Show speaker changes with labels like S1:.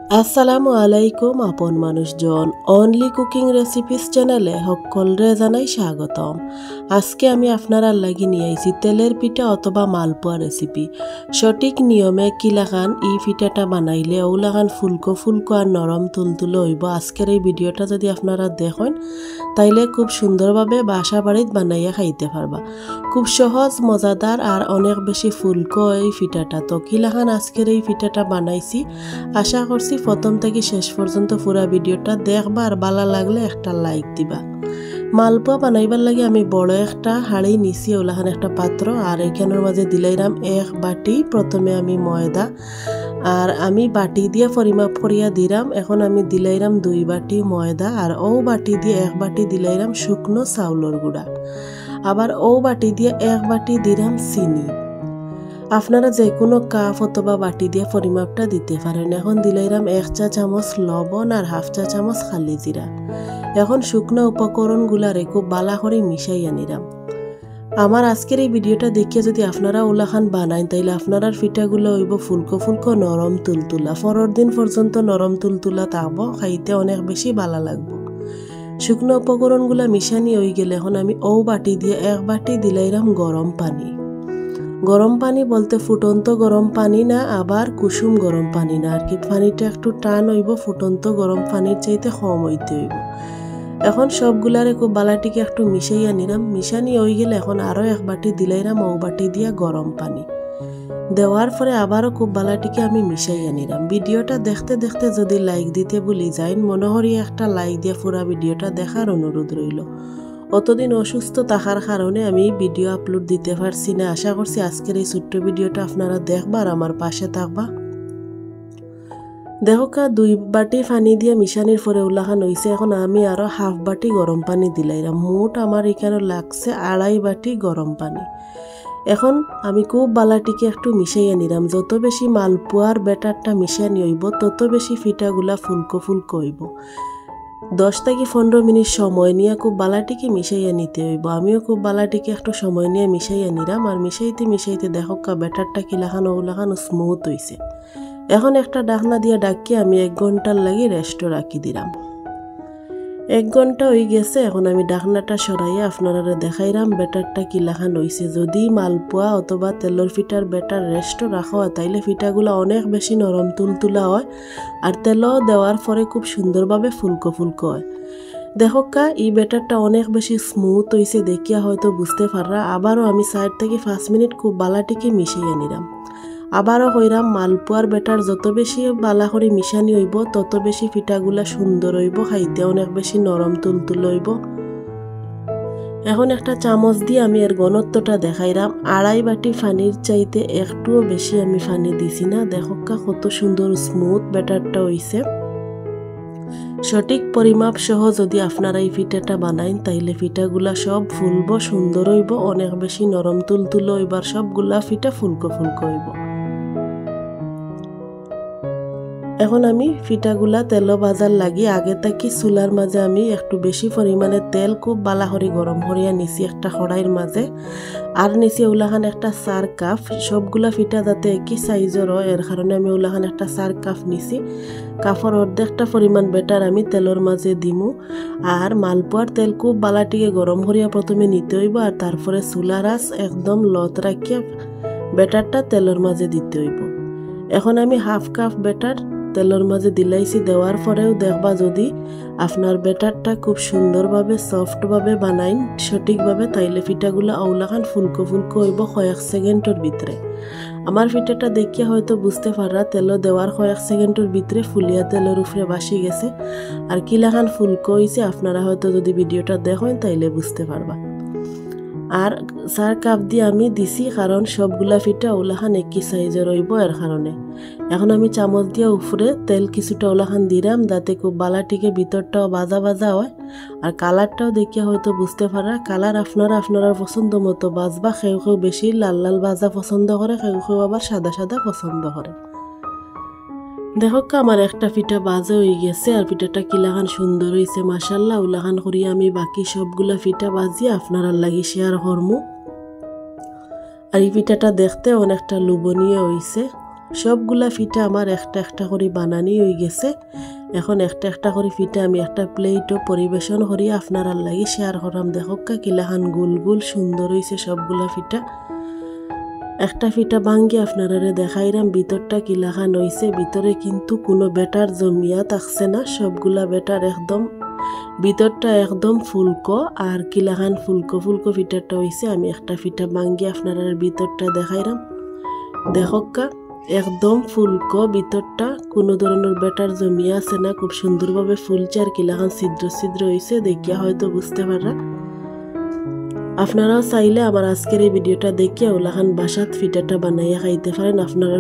S1: আসসালামু আলাইকুম আপন মানুষজন অনলি কুকিং রেসিপিস চ্যানেলে সকলরে জানাই স্বাগতম। আজকে আমি আপনারা লাগি নিয়ে আইছি তেলের পিঠা অথবা মালপোয়া রেসিপি। সঠিক নিয়মে কিলাখান এই পিঠাটা বানাইলে ওলাখান ফুলকো ফুলকো আর নরম তুলতুলো হইব। আজকের এই ভিডিওটা যদি আপনারা দেখেন তাইলে খুব সুন্দরভাবে বাসা বাড়িত বানাইয়া খাইতে পারবা। খুব সহজ মজাদার আর অনেক বেশি ফুলকো এই পিঠাটা। তো কিলাখান আজকের এই পিঠাটা বানাইছি, আশা করছি প্রথম থেকে শেষ পর্যন্ত পুরা ভিডিওটা দেখবা আর ভালো লাগলে একটা লাইক দিবা। মালপোয়া বানাইবার লাগে আমি বড় একটা হাঁড়ি নিছি, ওলাখান একটা পাত্র, আর এখানের মাঝে দিলাইরাম এক বাটি প্রথমে আমি ময়দা, আর আমি বাটি দিয়ে পরিমাপ করিয়া দিলাম। এখন আমি দিলাইরাম 2 বাটি ময়দা, আর ও বাটি দিয়ে 1 বাটি দিলাইরাম শুকনো চাউলের গুঁড়া, আবার ও বাটি দিয়ে 1 বাটি দিলাম চিনি। আপনারা যে কোনো কাপ অথবা বাটি দিয়ে পরিমাপটা দিতে পারেন। এখন দিলাইরাম 1 চা চামচ লবণ আর 1/2 চা চামচ খালি জিরা। এখন শুকনো উপকরণগুলারে খুব বালা করে মিশাইয়া নিলাম। আমার আজকের এই ভিডিওটা দেখিয়ে যদি আপনারা ওলাখান বানাইন তাইলে আপনার পিঠাগুলো হইব ফুলকো ফুলকো নরম তুলতুলা। পরের দিন পর্যন্ত নরম তুলতুলা থাকবো, খাইতে অনেক বেশি ভালো লাগবো। শুকনো উপকরণগুলা মিশানি হয়ে গেলে এখন আমি ও বাটি দিয়ে 1 বাটি দিলাইরাম গরম পানি। গরম পানি বলতে ফুটন্ত গরম পানি না, আবার কুসুম গরম পানি না, আর কি পানিটা একটু টান হইব, ফুটন্ত গরম পানির চাইতে কম হইতে হইব। এখন সবগুলারে খুব বালাটিকে একটু মিশাইয়া নিলাম। মিশানি হয়ে গেলে এখন আরও 1 বাটি দিলাইরাম ও বাটি দিয়া গরম পানি। দেওয়ার পরে আবারও খুব বালাটিকে আমি মিশাইয়া নিলাম। ভিডিওটা দেখতে দেখতে যদি লাইক দিতে ভুলি যাইন, মনে করি একটা লাইক দিয়ে পুরা ভিডিওটা দেখার অনুরোধ রইল। অতদিন অসুস্থ থাকার কারণে আমি ভিডিও আপলোড দিতে পারছি না। আশা করছি আজকের এই ছোট্ট ভিডিওটা আপনারা দেখবা আর আমার পাশে থাকবা। দেখো 2 বাটি পানি দিয়ে মিশানির পরে উল্লাখান হয়েছে। এখন আমি আরো 1/2 বাটি গরম পানি দিলাইরাম। মোট আমার এখানে লাগছে 2.5 বাটি গরম পানি। এখন আমি খুব বালাটিকে একটু মিশাইয়া নিলাম। যত বেশি মালপোয়ার ব্যাটারটা মিশানি হইব তত বেশি পিঠাগুলা ফুলকো ফুলকো হইব। 10 থেকে 15 মিনিট সময় নিয়ে খুব বালাটিকে মিশাইয়া নিতে হইব। আমিও খুব বালাটিকে একটু সময় নিয়ে মিশাইয়া নিলাম, আর মিশাইতে মিশাইতে দেখো ব্যাটারটা কিলাখানো ওলাখানো স্মুথ হইছে। এখন একটা ঢাকনা দিয়ে ডাকিয়ে আমি 1 ঘন্টার লাগি রেস্টও রাখি দিলাম। 1 ঘন্টা হয়ে গেছে। এখন আমি ঢাকনাটা সরাইয়া আপনারা দেখাইলাম ব্যাটারটা কিলাখান হইছে। যদি মালপোয়া অথবা তেলের পিঠার ব্যাটার রেস্টও রাখা হয় তাইলে পিঠাগুলো অনেক বেশি নরম তুলতুলা হয়, আর তেলও দেওয়ার পরে খুব সুন্দরভাবে ফুলকো ফুলকো হয়। দেখো এই ব্যাটারটা অনেক বেশি স্মুথ হইছে, দেখিয়া হয়তো বুঝতে পাররা। আবারও আমি 4 থেকে 5 মিনিট খুব বালাটিকে মিশাইয়া নিলাম। আবারও হইরাম মালপোয়ার ব্যাটার যত বেশি বালা করে মিশানি হইব তত বেশি পিঠাগুলা সুন্দর হইব, খাইতে অনেক বেশি নরম তুলতুল হইব। এখন একটা চামচ দিয়ে আমি এর ঘনত্বটা দেখাইলাম। 2.5 বাটি পানির চাইতে একটুও বেশি আমি পানি দিছি না। দেখো কত সুন্দর স্মুথ ব্যাটারটা হইছে। সঠিক পরিমাপ সহ যদি আপনারা এই পিঠাটা বানাইন তাইলে পিঠাগুলা সব ফুলব, সুন্দর হইব, অনেক বেশি নরম তুলতুল হইবার সবগুলা পিঠা ফুলকো ফুলকো হইব। এখন আমি পিঠাগুলা তেল ভাজার লাগি আগে থাকি চুলার মাঝে আমি একটু বেশি পরিমাণে তেল খুব বালা করে গরম করিয়া নিছি একটা কড়াইয়ের মাঝে, আর নিছি ওলাখান একটা 4 কাপ। সবগুলা পিঠা যাতে একই সাইজের হয় এর কারণে আমি ওলাখান একটা 4 কাপ নিছি। কাপের অর্ধেকটা পরিমাণ ব্যাটার আমি তেলের মাঝে দিমু। আর মালপোয়ার তেল খুব বালাটিকে গরম করিয়া প্রথমে নিতে হইব, আর তারপরে চুলার আঁচ একদম লত রাখিয়া ব্যাটারটা তেলের মাঝে দিতে হইব। এখন আমি 1/2 কাপ ব্যাটার তেলের মাঝে দিলাইছি। দেওয়ার পরেও দেখবা যদি আপনার ব্যাটারটা খুব সুন্দরভাবে সফটভাবে বানাইন সঠিকভাবে তাইলে পিঠাগুলা আউলাখান ফুলকো ফুলকো হইব কয়েক সেকেন্ডের ভিতরে। আমার পিঠাটা দেখিয়া হয়তো বুঝতে পাররা তেল দেওয়ার কয়েক সেকেন্ডের ভিতরে ফুলিয়া তেলের উপরে বাসি গেছে, আর কিলাখান ফুলকো হইছে আপনারা হয়তো যদি ভিডিওটা দেখেন তাইলে বুঝতে পারবা। আর 4 কাপ দিয়ে আমি দিছি কারণ সবগুলা পিঠা ওলাখান একই সাইজের হইব এর কারণে। এখন আমি চামচ দিয়ে উপরে তেল কিছুটা ওলাখান দিলাম যাতে খুব বালাটিকে ভিতরটাও ভাজা ভাজা হয়, আর কালারটাও দেখিয়া হয়তো বুঝতে পারা। কালার আপনারা পছন্দ মতো ভাজবা। কেউ কেউ বেশি লাল লাল ভাজা পছন্দ করে, কেউ কেউ আবার সাদা সাদা পছন্দ করে। দেখো আমার একটা পিঠা ভাজা হয়ে গেছে, আর পিঠাটা কিলাখান সুন্দর হয়েছে মাশাল্লাহ। উলাখান করি আমি বাকি সবগুলা পিঠা ভাজি আপনারা লাগি শেয়ার করমু। আর এই পিঠাটা দেখতে অনেকটা লোভনীয় হয়েছে। সবগুলা পিঠা আমার একটা একটা করে বানানি হয়ে গেছে। এখন একটা একটা করে পিঠা আমি একটা প্লেটও পরিবেশন করি আপনারা লাগি শেয়ার করাম। দেখো কিলাখান গুল গুল সুন্দর হয়েছে সবগুলা পিঠা। একটা পিঠা ভাঙ্গি আপনারা দেখাইলাম ভিতরটা কিলাখান হয়েছে। ভিতরে কিন্তু কোনো বেটার জমিয়া থাকছে না, সবগুলা বেটার একদম ভিতরটা একদম ফুলকো আর কিলাখান ফুলকো ফুলকো পিঠাটা হয়েছে। আমি একটা পিঠা ভাঙ্গি আপনারা ভিতরটা দেখাইলাম। দেখকা একদম ফুলকো ভিতরটা, কোনো ধরনের বেটার জমিয়া আছে না, খুব সুন্দরভাবে ফুলছে আর কিলাখান ছিদ্র ছিদ্র হয়েছে দেখিয়া হয়তো বুঝতে পারা। আপনারাও চাইলে আমার আজকের এই ভিডিওটা দেখিয়া ওলাখান বাসাত পিঠাটা বানাইয়া খাইতে পারেন। আপনারা